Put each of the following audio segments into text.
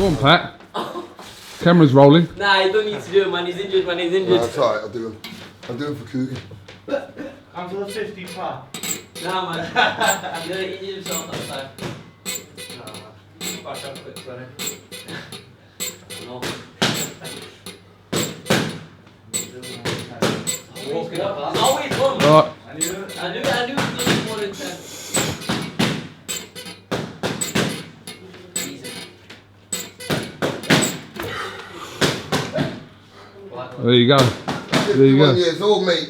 Go on, Pat. Camera's rolling. Nah, you don't need to do it, man. He's injured, man. He's injured. Nah, it's alright, I'll do him. I'm doing for Kugan. I'm for the 50 part. Nah, man. He injured himself that time. Back up quick, sorry. No. Walking up, Oh, wait, one. Right. I knew it was more than 10. There you go. There you go. 51 years old, mate.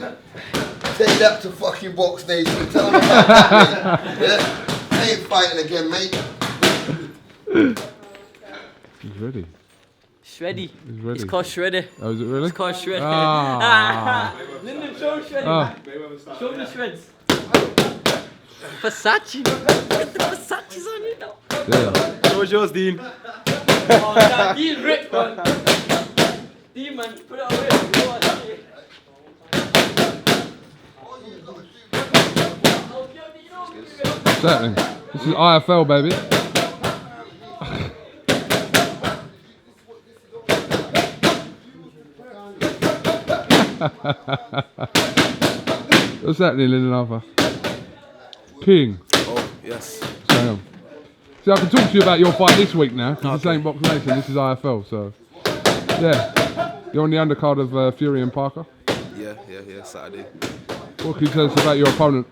Take that to fucking BoxNation. Tell them about that, mate. Yeah? I ain't fighting again, mate. He's ready. Shreddy. He's ready. It's called Shreddy. Oh, is it really? It's called Shreddy. Ah. Lyndon, show him Shreddy, Ah. man. Show him the shreds. Versace. Get the Versace's on you now. Yeah. How was yours, Dean? Oh, that Dean ripped, man. Dean, man, put it away. Go on, Dean. What's happening? This is IFL, baby. What's happening, Lyndon Arthur? King. Oh, yes. Damn. See, I can talk to you about your fight this week now, because this ain't BoxNation, this is IFL, so. Yeah. You're on the undercard of Fury and Parker. Yeah, Saturday. What can you tell us about your opponent?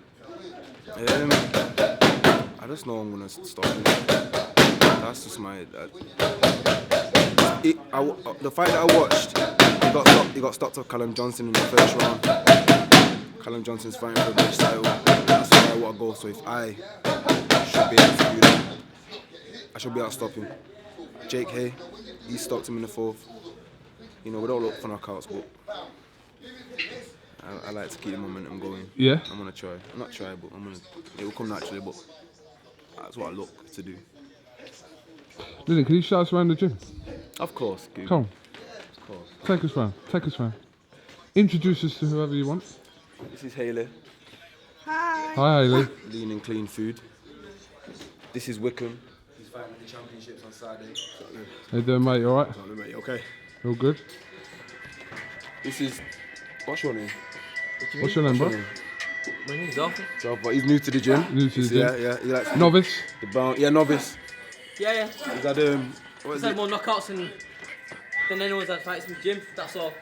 I just know I'm gonna stop him. That's just my. The fight that I watched, he got stopped off Callum Johnson in the first round. Callum Johnson's fighting for the British title. That's where I want to go. So if I should be able to do that, I should be able to stop him. Jake Hay, he stopped him in the fourth. You know, we don't look for knockouts, but I like to keep the momentum going. Yeah? I'm gonna try. I'm not try, but it will come naturally, but that's what I look to do. Lyndon, can you show us around the gym? Of course, Kugan. Come on. Of course. Take us round. Take us round. Introduce us to whoever you want. This is Haley. Hi, Hayley. Lean and clean food. This is Wickham. He's fighting the championships on Saturday. How you doing, mate? You alright? Mate, okay. All good? This is. What's your name? What's your name, bro? My name's Arthur. So, but he's new to the gym. New to the gym. Yeah. He likes Novice? the bound. Yeah, novice. Yeah. He's had what He's is had it? more knockouts than anyone that fights in the gym. That's all.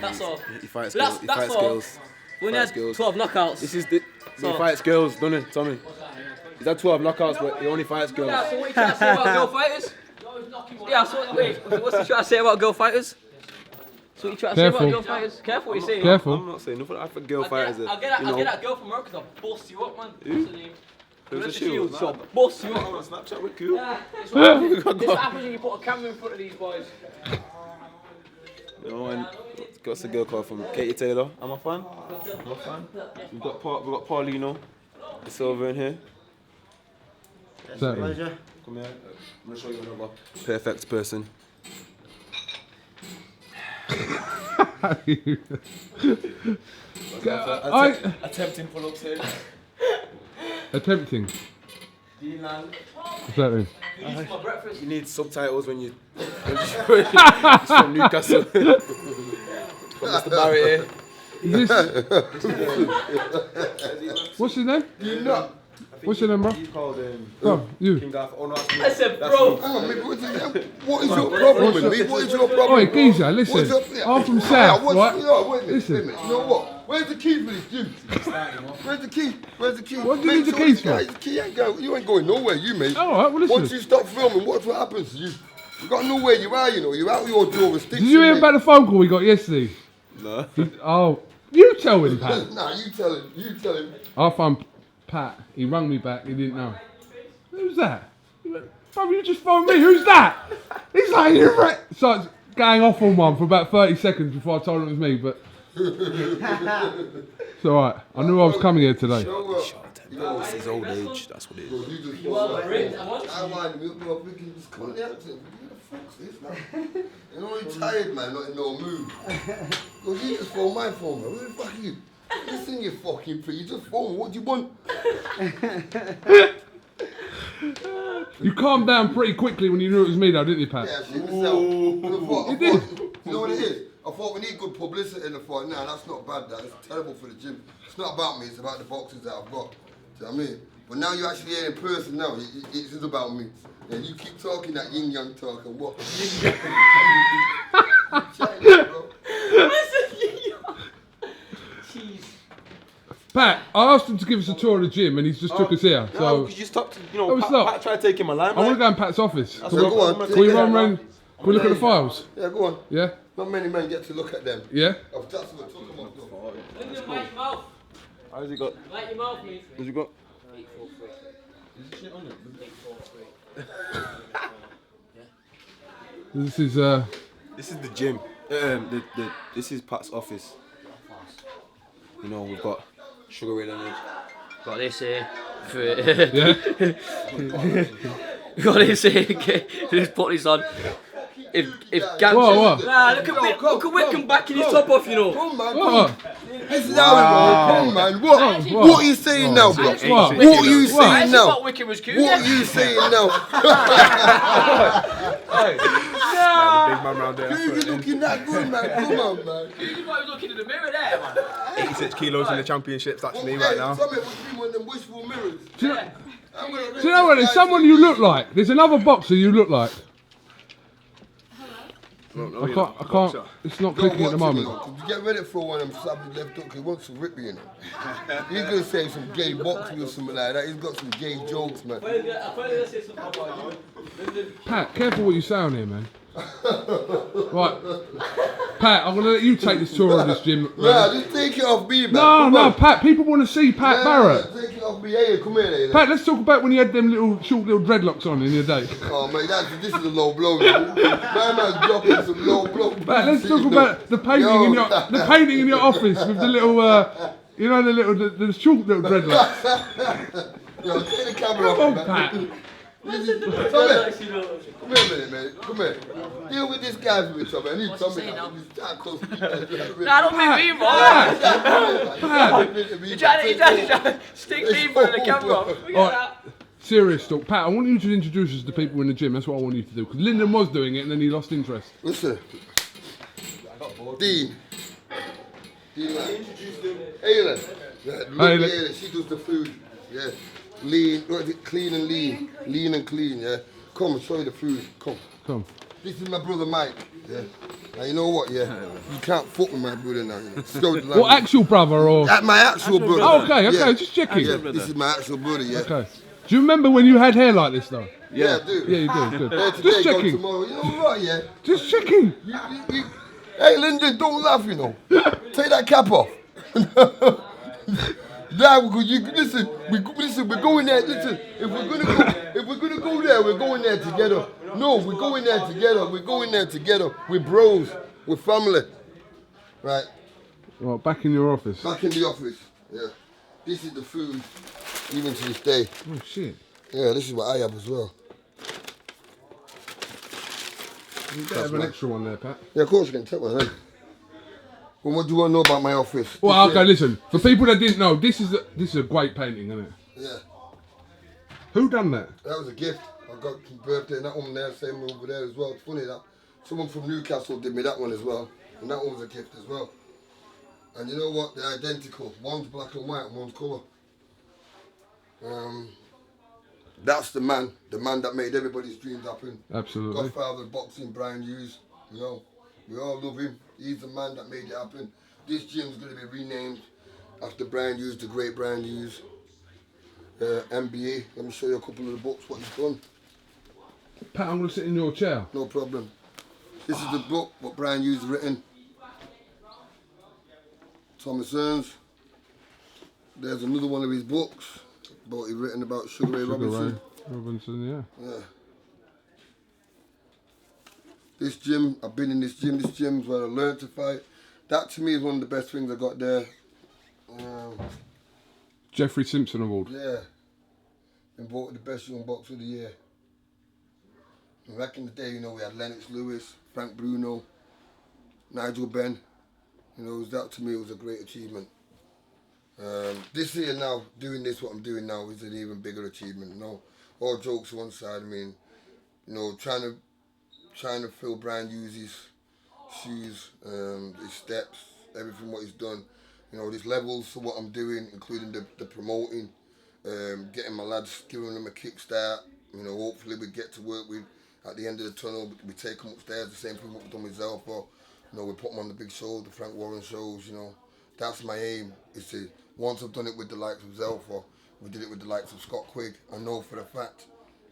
That's all. He fights That's- girls. He that's fights all. girls. We only Fights had girls. 12 knockouts. This is the. So- He fights girls, doesn't he, Tommy? He's had 12 knockouts, but he only fights girls. Yeah, so what you trying to say about girl fighters? Yeah, so wait, what's he trying to say about girl fighters? So what you trying to say Careful. about girl fighters? Careful what you're saying. Careful. I'm not saying nothing. I think girl I'll fighters. get that girl from her because I'll bust you up, man. What's her name? There's a What's the shield. So I'll bust you up. on Snapchat with Cool. Yeah, this is what happens when you put a camera in front of these boys. No, and got a girl called from Katie Taylor. I'm a fan. We've got Paulino. It's over in here. Certainly. Come here. I'm gonna show you another perfect person. Attempting pull-ups here. Attempting. D-Land. What's that mean? You need subtitles when you. It's from Newcastle. From Mr. Barrett here. What's his name? You know. What's your name, bro? He's called Bro, you. King Arthur. Oh no, that's me. I said, bro. Hang on, mate. What is your problem with me? What is your problem? Oi, geezer, What's listen. up? I'm from Yeah, South, what's- right? yeah, wait a minute, Listen. wait a minute. You know what? Where's the key for this gym? Where's the key? Where's the key? What do you Make need the sure keys this guy- the key ain't going. You ain't going nowhere, you mate. Alright, well, listen. Once you stop filming, watch what happens to you. You got to know where you are, you know. You're out your door with sticks. Did you hear mate. about the phone call we got yesterday? No. Oh, you tell him, Pat. Nah, you tell him. You tell him. I found Pat. He rang me back. He didn't know. Who's that? He went, bro, you just phoned me. Who's that? He's like, you're right. Starts going off on one for about 30 seconds before I told him it was me, but it's alright. I knew I was coming here today. It's his old age, that's what it is. You just You are ripped. I want you. I want you, bro. We can just come out to him. Who the fuck's this, man? You're only tired, man, not in no mood. Because you just phone my phone, man. Who the fuck are you? Listen, you fucking prick. You just phone. What do you want? You calmed down pretty quickly when you knew it was me, though, didn't you, Pat? Yeah, shit myself. You did. You know what it is? I thought we need good publicity in the fight. Nah, that's not bad. That it's terrible for the gym. It's not about me. It's about the boxers that I've got. Do you know what I mean? But now you're actually here in person. Now it is about me. And you keep talking that yin yang talk and what? Pat, I asked him to give us a tour of the gym, and he's just took us here. No, So because you stopped. You No, know, it's Pat, not. Pat tried taking my line. I want to go in Pat's office. Can So go on. we run round? Can we look at the files? Yeah, go on. Yeah, Not many men get to look at them. yeah. I've just took them off. Though. Light your mouth. How's he got? Light your mouth, mate. How's he got? 843. This is This is the gym. This is Pat's office. You know, we've got Sugar Ray Leonard. Got this here. For, yeah. got this here. Just put this on. If Gams. What? Nah, look at Wickham backing his top off, you know. Come man, What? this is how it goes. Come man, what are you saying now, bro? What? What are you I saying actually now? thought Wickham was cute. What are you saying now? Big man round there. You're looking that good, man. Come on, man. You was looking in the mirror there, man. 86 kilos in the championships. That's me right now. Something was one of them wishful mirrors. Do you know what? There's someone you look like. There's another boxer you look like. I can't. It's not clicking at the moment. Get ready for one of them savage left hook. He wants to rip you, you know. He's gonna say some gay boxing or something like that. He's got some gay jokes, man. Pat, careful what you say on here, man. Right, Pat, I'm gonna let you take this tour of this gym. Nah, just take it off me, man. No, Come no, on. Pat. People want to see Pat Barrett. Take it off me. Hey, come here, Pat, let's talk about when you had them short little dreadlocks on in your day. Oh, mate, this is a low blow, man. My man's dropping some low blow. Pat, let's talk about the painting in your office with the little, you know, the short little dreadlocks. Yo, take the camera Come off, on, man. Pat. Come here a minute, man. Come here. Deal with this guy for me, Tommy. I need Tommy now. He's that close. Nah, don't make me involved. You're trying to stick me in front of the camera. Forget that. Serious talk. Pat, I want you to introduce us to people in the gym. That's what I want you to do. Because Lyndon was doing it and then he lost interest. Listen. Dean. Ayla. Ayla. She does the food. Yeah. Lean. What is it? Clean and lean. Lean and clean, yeah. Come and show you the food. Come. This is my brother Mike. Yeah. Now you know what, yeah? You can't fuck with my brother now, you know. Show the What, actual brother or? my actual brother. Oh, okay, Yeah. just checking. Yeah, this is my actual brother, yeah. Okay. Do you remember when you had hair like this though? Yeah, I do. Yeah, you do. Good. Hair today, Just gone checking. tomorrow. You know what, yeah? Just checking. Hey, Lyndon, don't laugh, you know. Take that cap off. Nah, listen, we're going there. Listen, if we're gonna go there, we're going there together. No, we're going there together. We're going there together. We're bros. We're family. Right. Well, back in your office. Back in the office. Yeah. This is the food, even to this day. Oh shit. Yeah, this is what I have as well. You better have an extra one there, Pat. Yeah, of course you can take one. Huh? Well, what do you want to know about my office? Well, okay, listen. For people that didn't know, this is a great painting, isn't it? Yeah. Who done that? That was a gift. I got for birthday, and that one there, same one over there as well. It's funny that someone from Newcastle did me that one as well, and that one was a gift as well. And you know what? They're identical. One's black and white, and one's colour. That's the man that made everybody's dreams happen. Absolutely. Godfather of boxing, Brian Hughes. You know, we all love him. He's the man that made it happen. This gym's going to be renamed after Brian Hughes, the great Brian Hughes. MBA. Let me show you a couple of the books, what he's done. Pat, I'm going to sit in your chair. No problem. This is the book what Brian Hughes has written. Thomas Earns. There's another one of his books he's written about Sugar Ray Robinson. Robinson, yeah. Yeah. This gym, I've been in this gym's where I learned to fight. That to me is one of the best things I got there. Jeffrey Simpson Award. Yeah. Been voted the best young boxer of the year. And back in the day, you know, we had Lennox Lewis, Frank Bruno, Nigel Benn. You know, that to me was a great achievement. This year now, doing this, what I'm doing now, is an even bigger achievement. You know, all jokes to one side, I mean, you know, trying to fill Brian Hughes' shoes, his steps, everything what he's done. You know, there's levels to what I'm doing, including the promoting, getting my lads, giving them a kickstart. You know, hopefully we get to work with at the end of the tunnel. We take them upstairs, the same thing what we've done with Zelfa. You know, we put them on the big shows, the Frank Warren shows. You know, that's my aim. Is to once I've done it with the likes of Zelfa, we did it with the likes of Scott Quigg. I know for a fact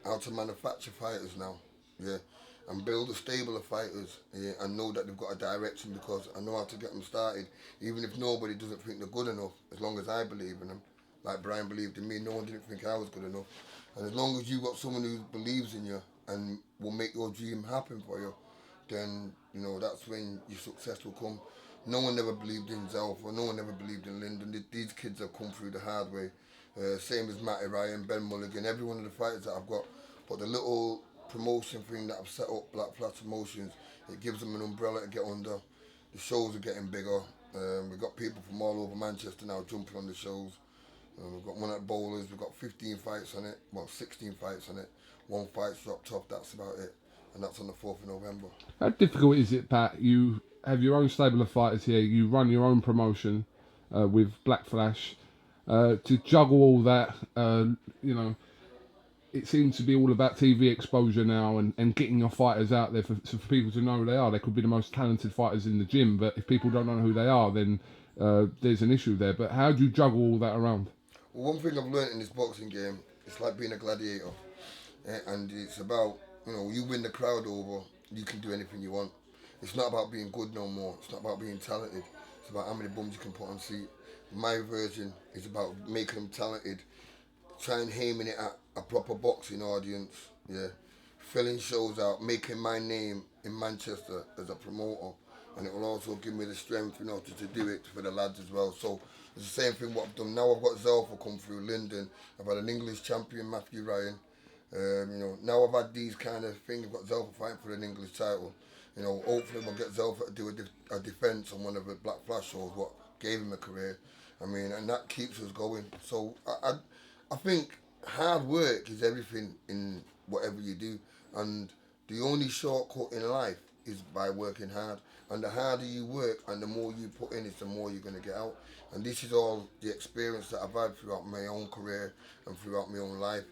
how to manufacture fighters now. Yeah. And build a stable of fighters, yeah, and know that they've got a direction, because I know how to get them started. Even if nobody doesn't think they're good enough, as long as I believe in them, like Brian believed in me, no one didn't think I was good enough. And as long as you've got someone who believes in you and will make your dream happen for you, then, you know, that's when your success will come. No one ever believed in Zelfa, no one ever believed in Lyndon. These kids have come through the hard way. Same as Matty Ryan, Ben Mulligan, every one of the fighters that I've got. But the little promotion thing that I've set up, Black Flat Promotions, it gives them an umbrella to get under. The shows are getting bigger. We've got people from all over Manchester now jumping on the shows. We've got one at Bowlers, we've got 15 fights on it, well 16 fights on it. One fight's dropped off, that's about it. And that's on the 4th of November. How difficult is it, Pat? You have your own stable of fighters here, you run your own promotion with Black Flash. To juggle all that, you know, it seems to be all about TV exposure now and getting your fighters out there for people to know who they are. They could be the most talented fighters in the gym, but if people don't know who they are, then there's an issue there. But how do you juggle all that around? Well, one thing I've learned in this boxing game, it's like being a gladiator. And it's about, you know, you win the crowd over, you can do anything you want. It's not about being good no more. It's not about being talented. It's about how many bums you can put on seat. My version is about making them talented, trying aiming it at a proper boxing audience, yeah, filling shows out, making my name in Manchester as a promoter, and it will also give me the strength, you know, to do it for the lads as well. So it's the same thing what I've done now. I've got Zelfa come through Lyndon. I've had an English champion, Matthew Ryan. You know, now I've had these kind of things. I've got Zelfa fighting for an English title. You know, hopefully we'll get Zelfa to do a defence on one of the Black Flash shows, what gave him a career. I mean, and that keeps us going. So I think hard work is everything in whatever you do, and the only shortcut in life is by working hard. And the harder you work and the more you put in, it's the more you're going to get out. And this is all the experience that I've had throughout my own career and throughout my own life.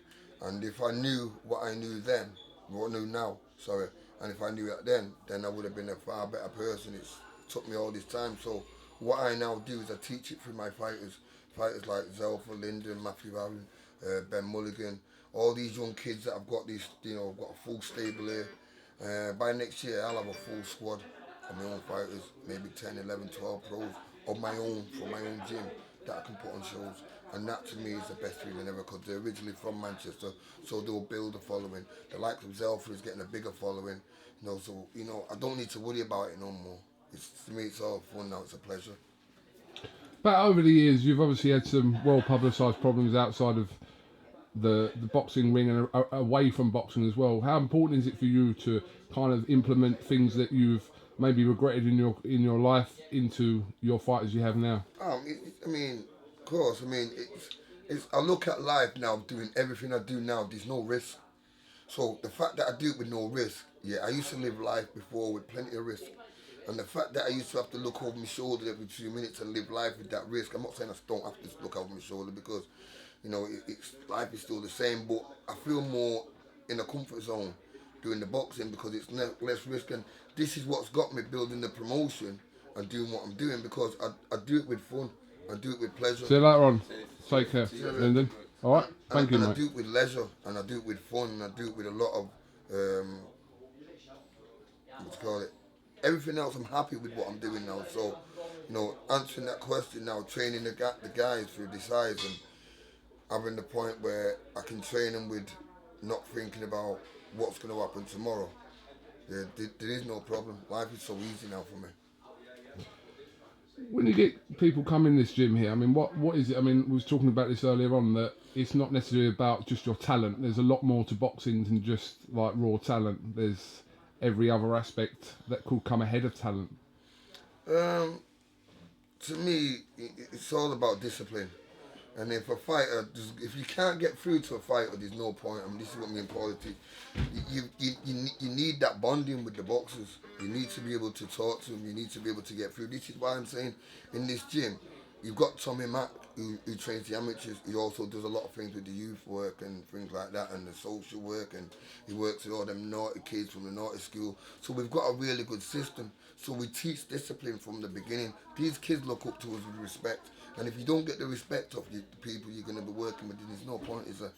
And if I knew what I knew then, what I knew now, sorry, and if I knew it then I would have been a far better person. It's took me all this time. So what I now do is I teach it through my fighters like Zelfa, Lyndon, Matthew Allen, Ben Mulligan, all these young kids that I've got these, you know, I've got a full stable here. By next year, I'll have a full squad of my own fighters, maybe 10, 11, 12 pros of my own, from my own gym, that I can put on shows. And that to me is the best feeling ever, because they're originally from Manchester, so they'll build a following. The likes of Zelfa is getting a bigger following, you know, so, you know, I don't need to worry about it no more. To me, it's all fun now, it's a pleasure. But over the years, you've obviously had some well-publicised problems outside of the boxing ring and away from boxing as well. How important is it for you to kind of implement things that you've maybe regretted in your life into your fighters you have now? I mean, of course. I mean, it's. I look at life now, doing everything I do now. There's no risk. So the fact that I do it with no risk, yeah, I used to live life before with plenty of risk. And the fact that I used to have to look over my shoulder every 2 minutes and live life with that risk, I'm not saying I don't have to look over my shoulder, because, you know, life is still the same, but I feel more in a comfort zone doing the boxing because it's less risk. And this is what's got me building the promotion and doing what I'm doing, because I do it with fun, I do it with pleasure. See you later on. Take care, Lyndon. All right, thank you, mate. I do it with leisure, and I do it with fun, and I do it with a lot of, what's it called, everything else. I'm happy with what I'm doing now. So, you know, answering that question now, training the guys through the size and having the point where I can train them with not thinking about what's going to happen tomorrow. There is no problem. Life is so easy now for me. When you get people come in this gym here, I mean, what is it? I mean, we was talking about this earlier on, that it's not necessarily about just your talent. There's a lot more to boxing than just like raw talent. There's every other aspect that could come ahead of talent. To me, it's all about discipline. And if a fighter, if you can't get through to a fighter, there's no point. I mean, this is what me in politics. You need that bonding with the boxers. You need to be able to talk to them. You need to be able to get through. This is why I'm saying in this gym, you've got Tommy Mack who trains the amateurs. He also does a lot of things with the youth work and things like that and the social work, and he works with all them naughty kids from the naughty school. So we've got a really good system. So we teach discipline from the beginning. These kids look up to us with respect. And if you don't get the respect of the people you're going to be working with, there's no point, is there?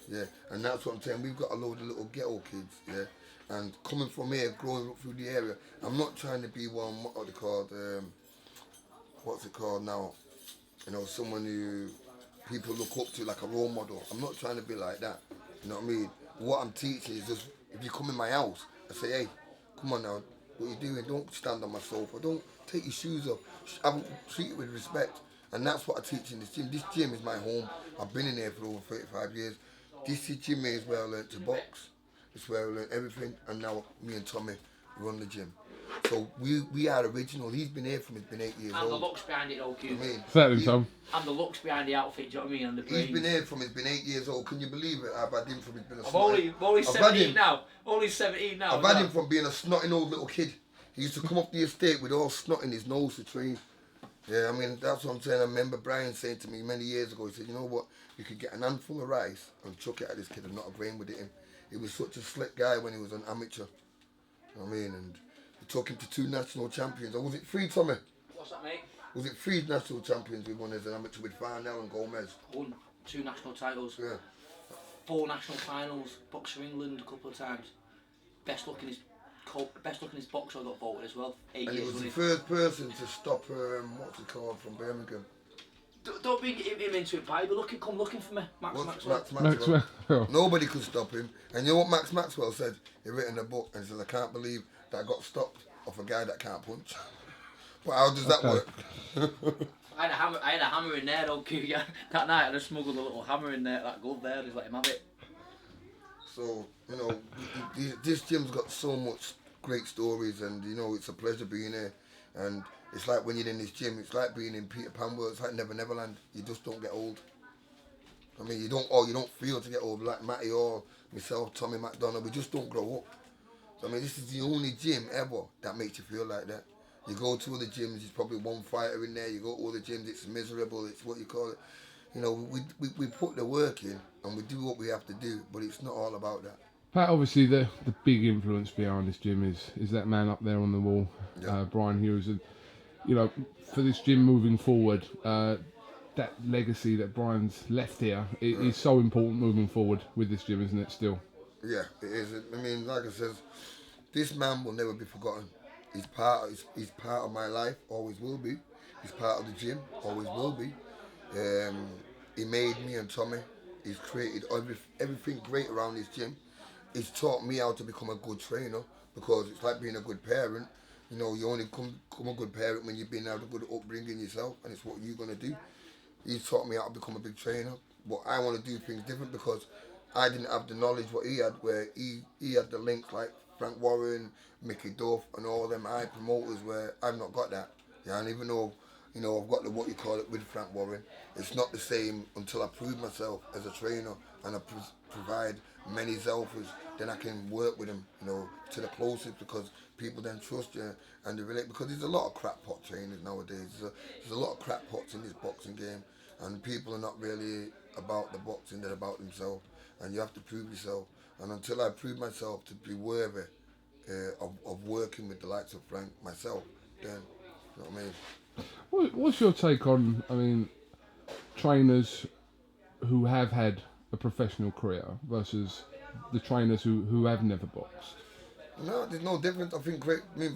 Yeah, and that's what I'm saying. We've got a load of little ghetto kids, yeah? And coming from here, growing up through the area, I'm not trying to be one, what's it called now? You know, someone who people look up to, like a role model. I'm not trying to be like that, you know what I mean? What I'm teaching is just, if you come in my house, I say, hey, come on now, what you doing? Don't stand on my sofa. Don't take your shoes off. I'm treated with respect. And that's what I teach in this gym. This gym is my home. I've been in there for over 35 years. This gym is where I learned to box. It's where I learned everything. And now me and Tommy run the gym. So we are original. He's been here from he's been 8 years old. And the looks behind it all, Kugan. I mean, Certainly, Tom. And the looks behind the outfit, do you know what I mean? And the brains. he's been here from he's been 8 years old. Can you believe it? I've had him from he's been a I'm only 17 now. Only 17 now. I've had him from being a snotting old little kid. He used to come up the estate with all snot in his nose to train. Yeah, I mean, that's what I'm saying. I remember Brian saying to me many years ago, he said, you know what, you could get an handful of rice and chuck it at this kid and not a grain with it in. He was such a slick guy when he was an amateur. You know what I mean? And we took him to 2 national champions. Or was it 3, Tommy? What's that, mate? Was it 3 national champions we won as an amateur with Farnell and Gomez? Won 2 national titles. Yeah. 4 national finals. Box for England a couple of times. Best looking his boxer got voted as well. 8 And years. he was the first person to stop, what's it called, from Birmingham. Don't bring him into it, Pi. But come looking for me, Max Maxwell. Max Maxwell. Maxwell. Nobody could stop him. And you know what Max Maxwell said? He written a book and he said, I can't believe that I got stopped off a guy that can't punch. But how does that work? I had a hammer in there, though, Kugan. That night I just smuggled a little hammer in there, that glove there, just let him have it. So, you know, this gym's got so much great stories, and, you know, it's a pleasure being here. And it's like when you're in this gym, it's like being in Peter Pan World, it's like Never Neverland. You just don't get old. I mean, you don't feel to get old, like Matty or myself, Tommy McDonald, we just don't grow up. So, I mean, this is the only gym ever that makes you feel like that. You go to other gyms, there's probably one fighter in there. You go to other gyms, it's miserable, it's what you call it. You know, we put the work in and we do what we have to do, but it's not all about that. Pat, obviously the big influence behind this gym is that man up there on the wall, Yeah. Brian Hughes. And, you know, for this gym moving forward, that legacy that Brian's left here is so important moving forward with this gym, isn't it, still? Yeah, it is. I mean, like I said, this man will never be forgotten. He's part of my life, always will be. He's part of the gym, always will be. He made me and Tommy. He's created everything great around this gym. He's taught me how to become a good trainer, because it's like being a good parent. You know, you only become a good parent when you've been had a good upbringing yourself, and it's what you're going to do. He's taught me how to become a big trainer, but I want to do things different because I didn't have the knowledge what he had, where he had the links like Frank Warren, Mickey Duff, and all them high promoters, where I've not got that. Yeah, and even though, you know, I've got the what you call it with Frank Warren, it's not the same until I prove myself as a trainer and I provide many alphas, then I can work with them, you know, to the closest, because people then trust you and they relate, because there's a lot of crackpot trainers nowadays. There's a lot of crackpots in this boxing game, and people are not really about the boxing, they're about themselves, and you have to prove yourself. And until I prove myself to be worthy of working with the likes of Frank myself, then, you know what I mean? What's your take on, I mean, trainers who have had a professional career versus the trainers who have never boxed? No, there's no difference. I think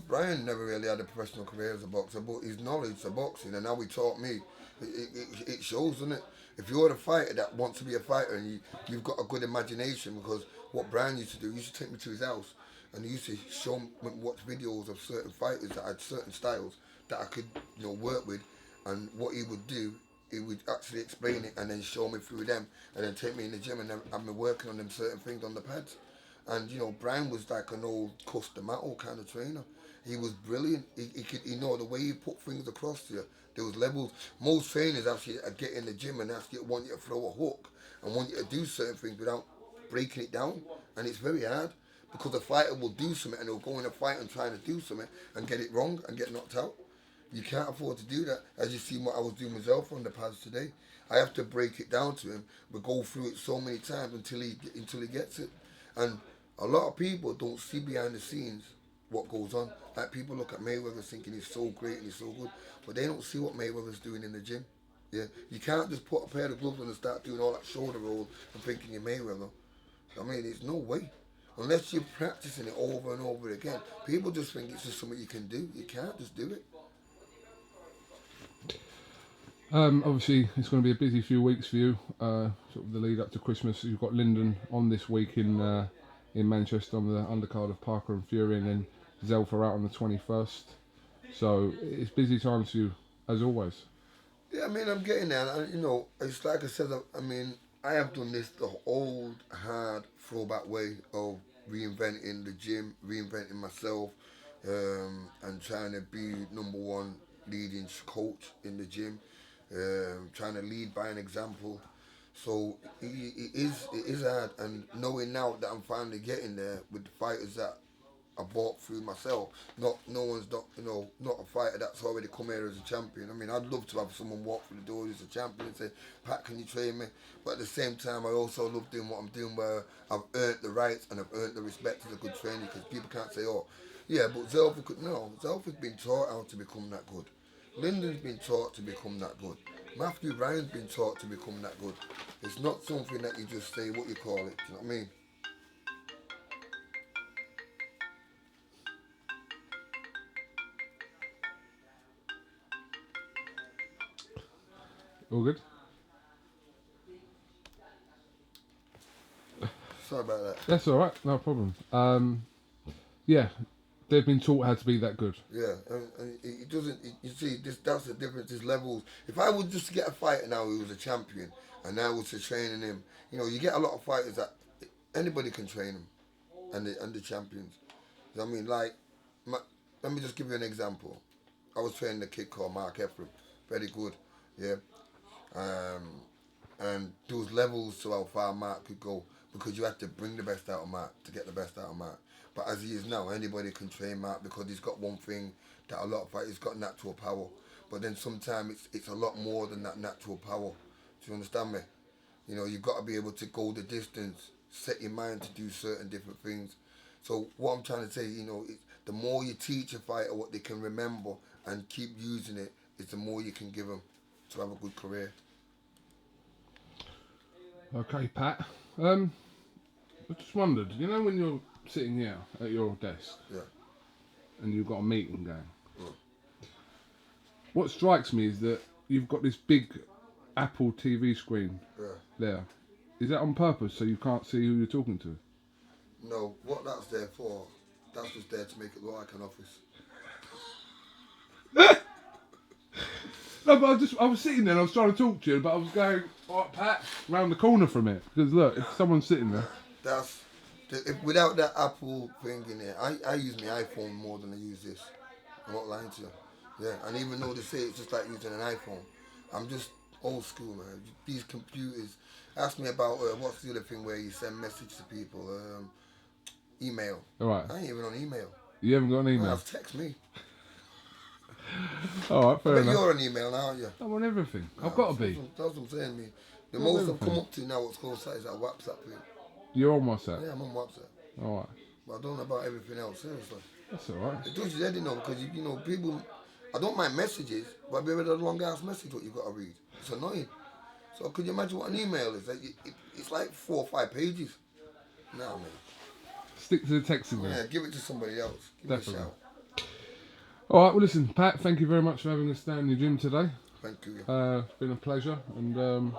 Brian never really had a professional career as a boxer, but his knowledge of boxing and how he taught me, it shows, doesn't it? If you're a fighter that wants to be a fighter and you've got a good imagination, because what Brian used to do, he used to take me to his house and he used to show me, watch videos of certain fighters that had certain styles that I could, you know, work with, and what he would do, he would actually explain it and then show me through them, and then take me in the gym and then have me working on them certain things on the pads. And, you know, Brian was like an old custom kind of trainer. He was brilliant. He know the way he put things across to you, There was levels. Most trainers actually get in the gym and actually want you to throw a hook and want you to do certain things without breaking it down. And it's very hard because a fighter will do something and he'll go in a fight and trying to do something and get it wrong and get knocked out. You can't afford to do that. As you see what I was doing myself on the pads today. I have to break it down to him, but go through it so many times until he gets it. And a lot of people don't see behind the scenes what goes on. Like people look at Mayweather thinking he's so great and he's so good, but they don't see what Mayweather's doing in the gym. Yeah, you can't just put a pair of gloves on and start doing all that shoulder roll and thinking you're Mayweather. I mean, there's no way. Unless you're practicing it over and over again. People just think it's just something you can do. You can't just do it. Obviously, it's going to be a busy few weeks for you. Sort of the lead up to Christmas. You've got Lyndon on this week in Manchester on the undercard of Parker and Fury, and then Zelfa out on the 21st. So it's busy times for you, as always. Yeah, I mean, I'm getting there. And, you know, it's like I said, I mean, I have done this the old, hard, throwback way of reinventing the gym, reinventing myself, and trying to be #1 leading coach in the gym. Trying to lead by an example. So it is hard, and knowing now that I'm finally getting there with the fighters that I bought through myself, not a fighter that's already come here as a champion. I mean, I'd love to have someone walk through the door who's a champion and say, Pat, can you train me? But at the same time, I also love doing what I'm doing where I've earned the rights and I've earned the respect as a good trainer, because people can't say, oh, yeah, but Zelfa could. No, Zelfa's been taught how to become that good. Lyndon's been taught to become that good. Matthew Ryan's been taught to become that good. It's not something that you just say what you call it, do you know what I mean? All good? Sorry about that. That's all right, no problem. Yeah, they've been taught how to be that good. Yeah, and it doesn't. You see, that's the difference. There's levels. If I would just get a fighter now who was a champion, and I was to training him, you know, you get a lot of fighters that anybody can train them, and the champions. You know what I mean, like, let me just give you an example. I was training a kid called Mark Ephraim, very good, yeah. And there was levels to how far Mark could go, because you had to bring the best out of Mark to get the best out of Mark. But as he is now, anybody can train Mark, because he's got one thing that a lot of fighters, he's got natural power. But then sometimes it's a lot more than that natural power. Do you understand me? You know, you've got to be able to go the distance, set your mind to do certain different things. So what I'm trying to say, you know, the more you teach a fighter what they can remember and keep using it, is the more you can give them to have a good career. Okay, Pat. I just wondered, you know when you're sitting here at your desk, Yeah. and you've got a meeting going, Yeah. what strikes me is that you've got this big Apple TV screen there. Is that on purpose so you can't see who you're talking to? No, what that's there for, that's just there to make it look like an office. No, but I was sitting there and I was trying to talk to you, but I was going, oh, Pat, round the corner from it. Because look, if someone's sitting there. Without that Apple thing in there, I use my iPhone more than I use this. I'm not lying to you. Yeah, and even though they say it's just like using an iPhone, I'm just old school, man. These computers. Ask me about what's the other thing where you send message to people? Email. All right. I ain't even on email. You haven't got an email? Well, text me. All right, fair enough. You're on email now, aren't you? I'm on everything. I've got to be. That's what I'm saying, me. The Not most everything. I've come up to now, what's called is that WhatsApp thing. You're on WhatsApp? Yeah, I'm on WhatsApp. All right. But I don't know about everything else, seriously. That's all right. It does your head, you know, because, you know, people... I don't mind messages, but I've read a long-ass message what you've got to read. It's annoying. So could you imagine what an email is? Like, it's like 4 or 5 pages. Nah, man. Stick to the texting, man. Yeah, give it to somebody else. Give Definitely. me a shout. All right, well, listen, Pat, thank you very much for having us down in your gym today. Thank you. It's been a pleasure. And,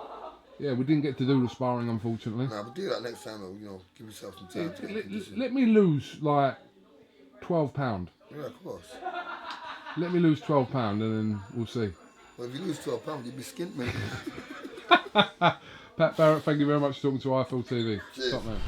yeah, we didn't get to do the sparring, unfortunately. Nah, but do that next time, though. You know, give yourself some time. to get conditioned. Let me lose, like, £12. Yeah, of course. Let me lose £12 and then we'll see. Well, if you lose 12 pounds, you'd be skint, mate. Pat Barrett, thank you very much for talking to IFL TV. Cheers. Top man.